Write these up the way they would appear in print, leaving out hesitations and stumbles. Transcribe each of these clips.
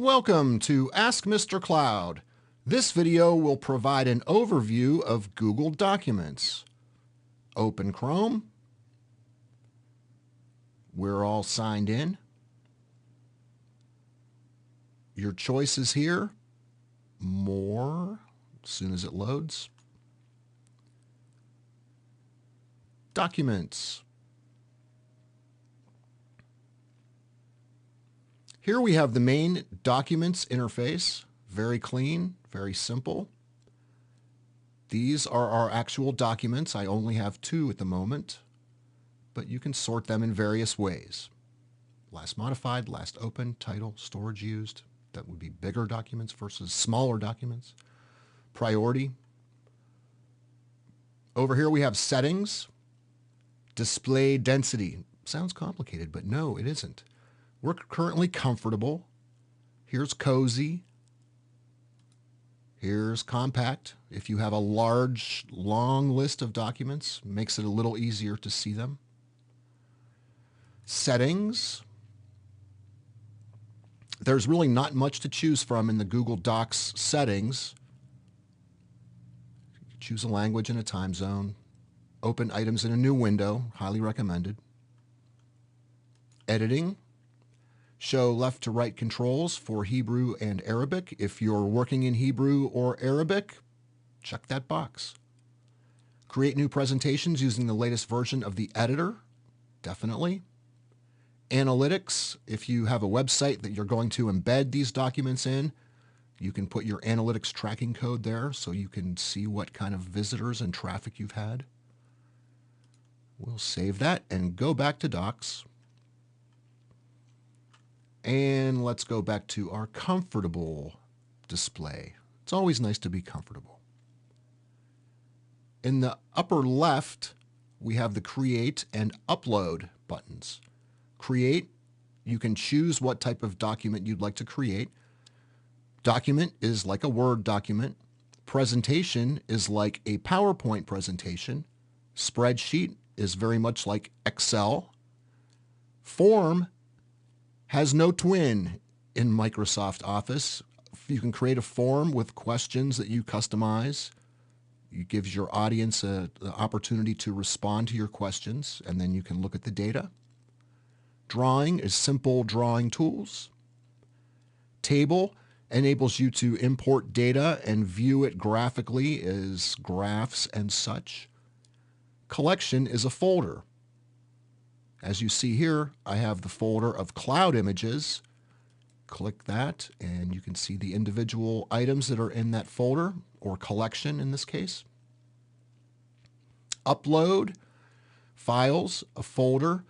Welcome to Ask Mr. Cloud. This video will provide an overview of Google Documents. Open Chrome. We're all signed in. Your choice is here. More, as soon as it loads. Documents. Here we have the main Documents interface. Very clean, very simple. These are our actual documents. I only have 2 at the moment, but you can sort them in various ways. Last modified, last opened, title, storage used. That would be bigger documents versus smaller documents. Priority. Over here we have settings. Display density. Sounds complicated, but no, it isn't. We're currently comfortable. Here's cozy. Here's compact. If you have a large, long list of documents, makes it a little easier to see them. Settings. There's really not much to choose from in the Google Docs settings. Choose a language and a time zone. Open items in a new window, highly recommended. Editing. Show left to right controls for Hebrew and Arabic. If you're working in Hebrew or Arabic, check that box. Create new presentations using the latest version of the editor, definitely. Analytics, if you have a website that you're going to embed these documents in, you can put your analytics tracking code there so you can see what kind of visitors and traffic you've had. We'll save that and go back to Docs. And let's go back to our comfortable display. It's always nice to be comfortable. In the upper left, we have the Create and Upload buttons. Create, you can choose what type of document you'd like to create. Document is like a Word document. Presentation is like a PowerPoint presentation. Spreadsheet is very much like Excel. Form has no twin in Microsoft Office. You can create a form with questions that you customize. It gives your audience the opportunity to respond to your questions, and then you can look at the data. Drawing is simple drawing tools. Table enables you to import data and view it graphically as graphs and such. Collection is a folder. As you see here, I have the folder of cloud images. Click that, and you can see the individual items that are in that folder, or collection in this case. Upload, files, a folder.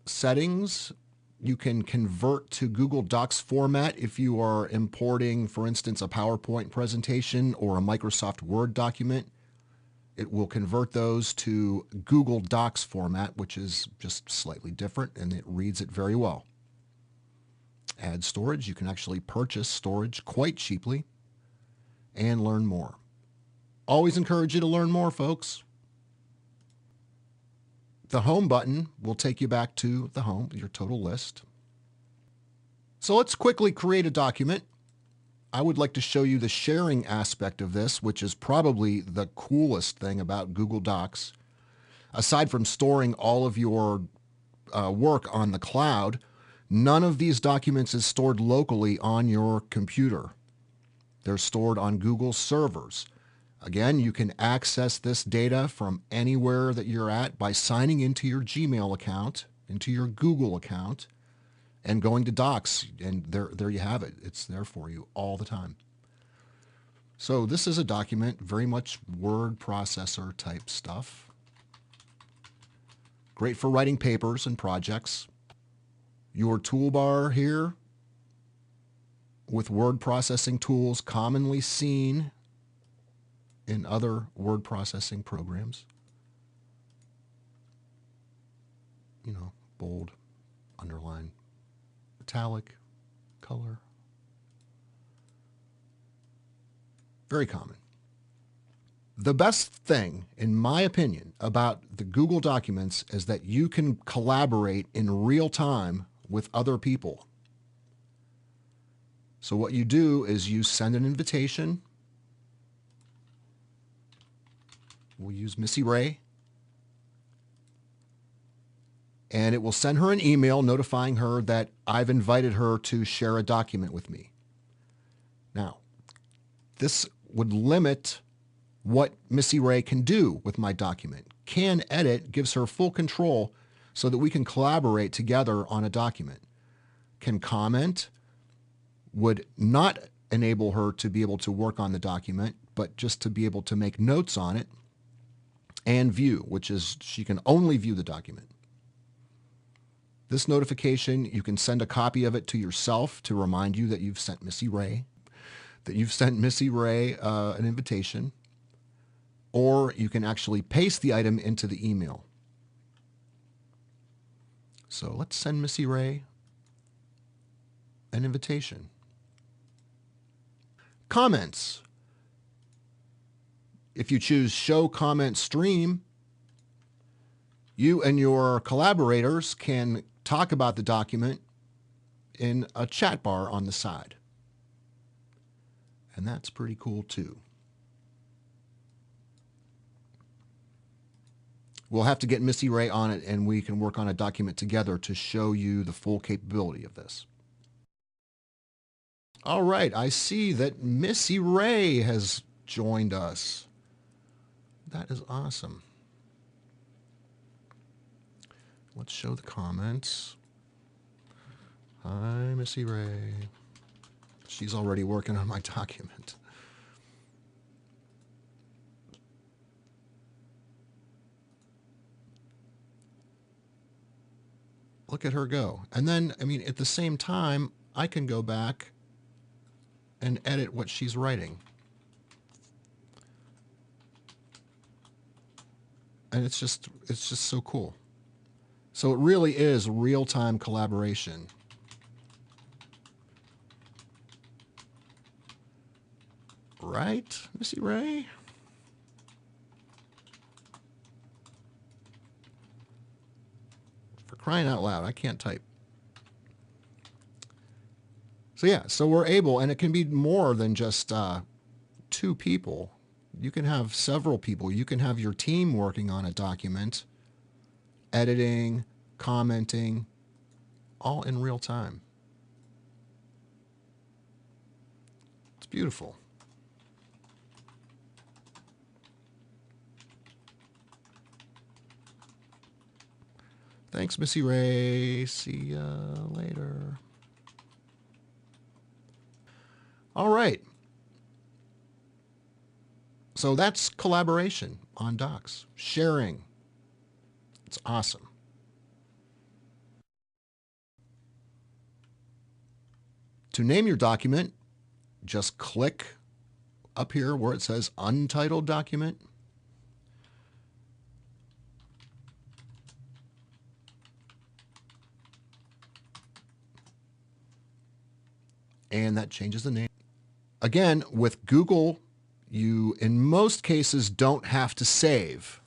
Settings, you can convert to Google Docs format if you are importing, for instance, a PowerPoint presentation or a Microsoft Word document. It will convert those to Google Docs format, which is just slightly different, and it reads it very well. Add storage. You can actually purchase storage quite cheaply and learn more. Always encourage you to learn more, folks. The Home button will take you back to the home, your total list. So let's quickly create a document. I would like to show you the sharing aspect of this, which is probably the coolest thing about Google Docs. Aside from storing all of your work on the cloud, none of these documents is stored locally on your computer. They're stored on Google servers. Again, you can access this data from anywhere that you're at by signing into your Gmail account, into your Google account, and going to Docs, and there you have it. It's there for you all the time. So this is a document, very much word processor type stuff. Great for writing papers and projects. Your toolbar here with word processing tools commonly seen in other word processing programs. You know, bold, underline, italic, color. Very common. The best thing, in my opinion, about the Google Documents is that you can collaborate in real time with other people. So what you do is you send an invitation. We'll use Missy Ray. And it will send her an email notifying her that I've invited her to share a document with me. Now, this would limit what Missy Ray can do with my document. Can edit gives her full control so that we can collaborate together on a document. Can comment would not enable her to be able to work on the document, but just to be able to make notes on it. And view, which is she can only view the document. This notification, you can send a copy of it to yourself to remind you that you've sent Missy Ray, an invitation, or you can actually paste the item into the email. So let's send Missy Ray an invitation. Comments. If you choose Show Comment Stream, you and your collaborators can talk about the document in a chat bar on the side. And that's pretty cool too. We'll have to get Missy Ray on it and we can work on a document together to show you the full capability of this. All right, I see that Missy Ray has joined us. That is awesome. Let's show the comments. Hi, Missy Ray. She's already working on my document. Look at her go. And then, I mean, at the same time, I can go back and edit what she's writing. And it's just so cool. So it really is real-time collaboration. Right, Missy Ray? For crying out loud, I can't type. So yeah, so we're able, and it can be more than just 2 people. You can have several people. You can have your team working on a document, editing, commenting, all in real time. It's beautiful. Thanks, Missy Ray. See ya later. All right. So that's collaboration on Docs. Sharing. It's awesome. To name your document, just click up here where it says Untitled Document. And that changes the name. Again, with Google, you, in most cases, don't have to save.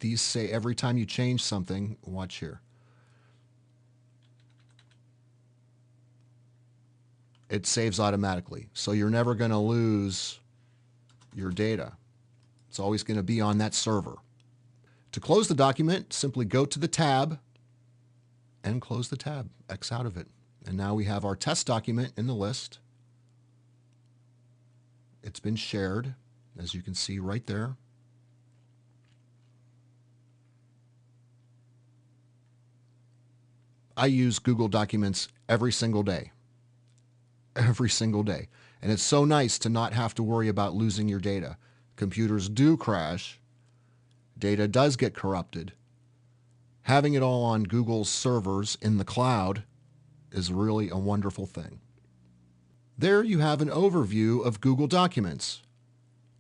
These say every time you change something, watch here. It saves automatically. So you're never going to lose your data. It's always going to be on that server. To close the document, simply go to the tab and close the tab, X out of it. And now we have our test document in the list. It's been shared, as you can see right there. I use Google Documents every single day. Every single day. And it's so nice to not have to worry about losing your data. Computers do crash. Data does get corrupted. Having it all on Google's servers in the cloud is really a wonderful thing. There you have an overview of Google Documents.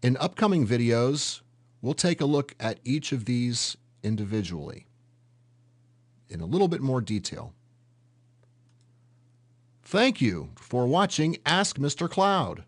In upcoming videos, we'll take a look at each of these individually in a little bit more detail. Thank you for watching Ask Mr. Cloud.